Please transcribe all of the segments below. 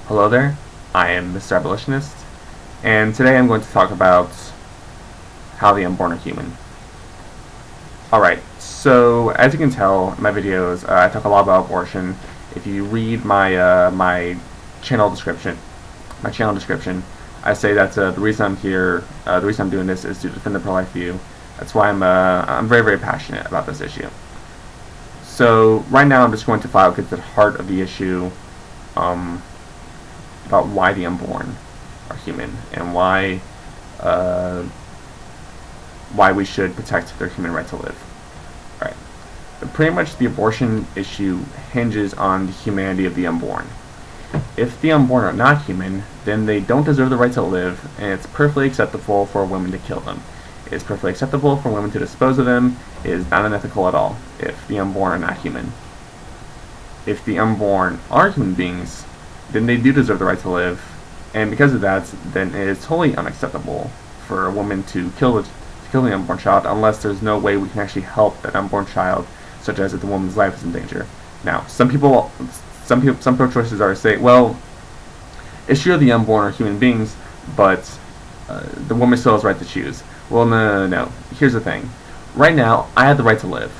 Hello there, I am Mr. Abolitionist, and today I'm going to talk about how the unborn are human. Alright, so as you can tell in my videos, I talk a lot about abortion. If you read my channel description, I say that the reason I'm here, the reason I'm doing this is to defend the pro-life view. That's why I'm very, very passionate about this issue. So right now I'm just going to get to the heart of the issue, about why the unborn are human and why we should protect their human right to live. Right. But pretty much the abortion issue hinges on the humanity of the unborn. If the unborn are not human, then they don't deserve the right to live, and it's perfectly acceptable for women to kill them. It is perfectly acceptable for women to dispose of them. It is not unethical at all if the unborn are not human. If the unborn are human beings, then they do deserve the right to live, and because of that, then it is totally unacceptable for a woman to kill the unborn child unless there's no way we can actually help that unborn child, such as if the woman's life is in danger. Now, some pro-choicers are say, well, it's sure the unborn are human beings, but the woman still has the right to choose. Well, no. Here's the thing. Right now, I have the right to live.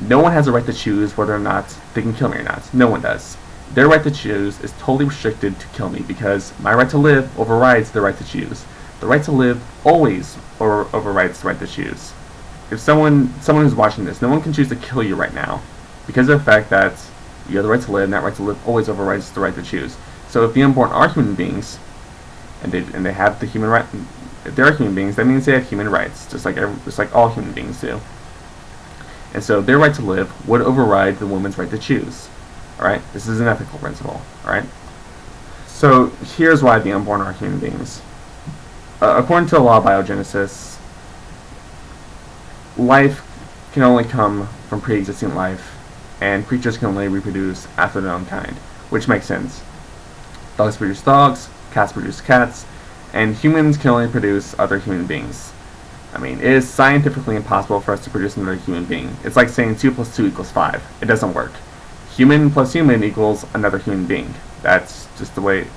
No one has the right to choose whether or not they can kill me or not. No one does. Their right to choose is totally restricted to kill me because my right to live overrides their right to choose. The right to live always overrides the right to choose. If someone who's watching this, no one can choose to kill you right now because of the fact that you have the right to live, and that right to live always overrides the right to choose. So if the unborn are human beings, and they have the human right, if they are human beings, that means they have human rights, just like all human beings do. And so their right to live would override the woman's right to choose. Alright? This is an ethical principle. Alright? So here's why the unborn are human beings. According to the law of biogenesis, life can only come from pre-existing life, and creatures can only reproduce after their own kind, which makes sense. Dogs produce dogs, cats produce cats, and humans can only produce other human beings. I mean, it is scientifically impossible for us to produce another human being. It's like saying 2 + 2 = 5. It doesn't work. Human plus human equals another human being. That's just the way.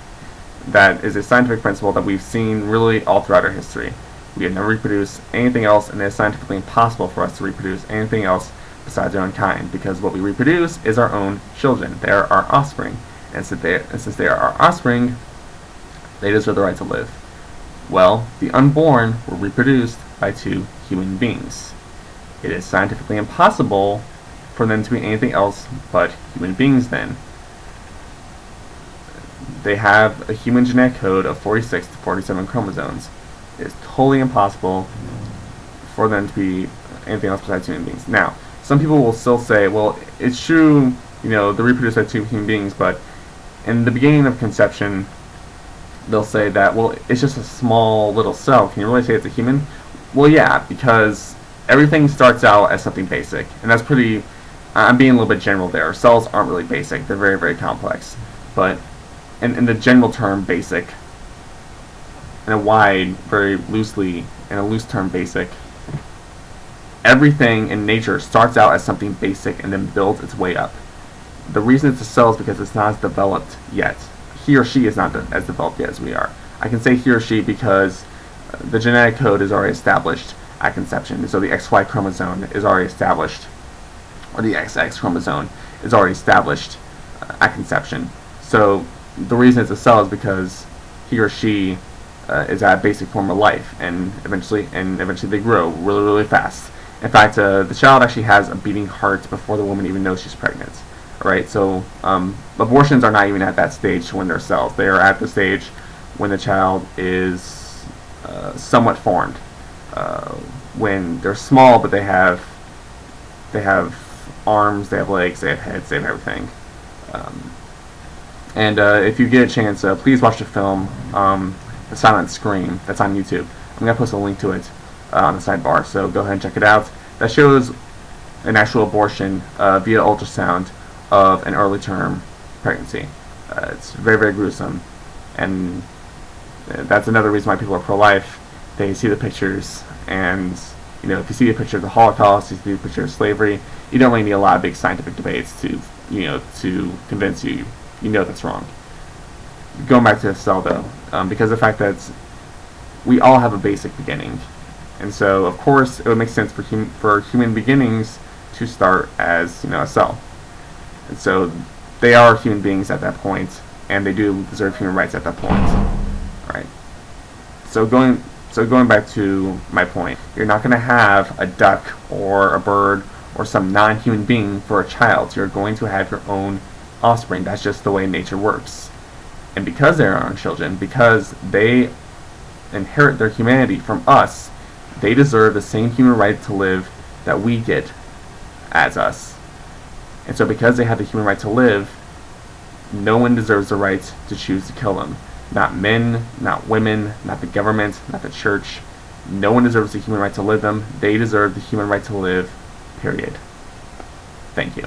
That is a scientific principle that we've seen really all throughout our history. We have never reproduced anything else, and it is scientifically impossible for us to reproduce anything else besides our own kind, because what we reproduce is our own children. They are our offspring. And since they are our offspring, they deserve the right to live. Well, the unborn were reproduced by 2 human beings. It is scientifically impossible for them to be anything else but human beings then. They have a human genetic code of 46 to 47 chromosomes. It is totally impossible for them to be anything else besides human beings. Now, some people will still say, well, it's true, they're reproduced by 2 human beings, but in the beginning of conception, they'll say that, well, it's just a small little cell. Can you really say it's a human? Well, yeah, because everything starts out as something basic, and that's pretty. I'm being a little bit general there. Cells aren't really basic; they're very, very complex. But in the general term, basic, in a loose term, basic, everything in nature starts out as something basic and then builds its way up. The reason it's a cell is because it's not as developed yet. He or she is not as developed yet as we are. I can say he or she because the genetic code is already established at conception. So the XY chromosome is already established, or the XX chromosome is already established at conception. So the reason it's a cell is because he or she is at a basic form of life, and eventually they grow really, really fast. In fact, the child actually has a beating heart before the woman even knows she's pregnant. Alright, so abortions are not even at that stage when they're cells. They are at the stage when the child is somewhat formed. When they're small, but they have arms, they have legs, they have heads, they have everything. And if you get a chance, please watch the film The Silent Scream. That's on YouTube. I'm going to post a link to it on the sidebar, so go ahead and check it out. That shows an actual abortion via ultrasound of an early term pregnancy. It's very, very gruesome, and that's another reason why people are pro-life. They see the pictures, and if you see a picture of the Holocaust, you see a picture of slavery, you don't really need a lot of big scientific debates to convince you that's wrong. going back to the cell though, because of the fact that we all have a basic beginning, and so of course it would make sense for human beginnings to start as a cell, and so they are human beings at that point, and they do deserve human rights at that point. All right. So going back to my point, you're not going to have a duck or a bird or some non-human being for a child. You're going to have your own offspring. That's just the way nature works. And because they're our own children, because they inherit their humanity from us, they deserve the same human right to live that we get as us. And so because they have the human right to live, no one deserves the right to choose to kill them. Not men, not women, not the government, not the church. No one deserves the human right to live them. They deserve the human right to live, period. Thank you.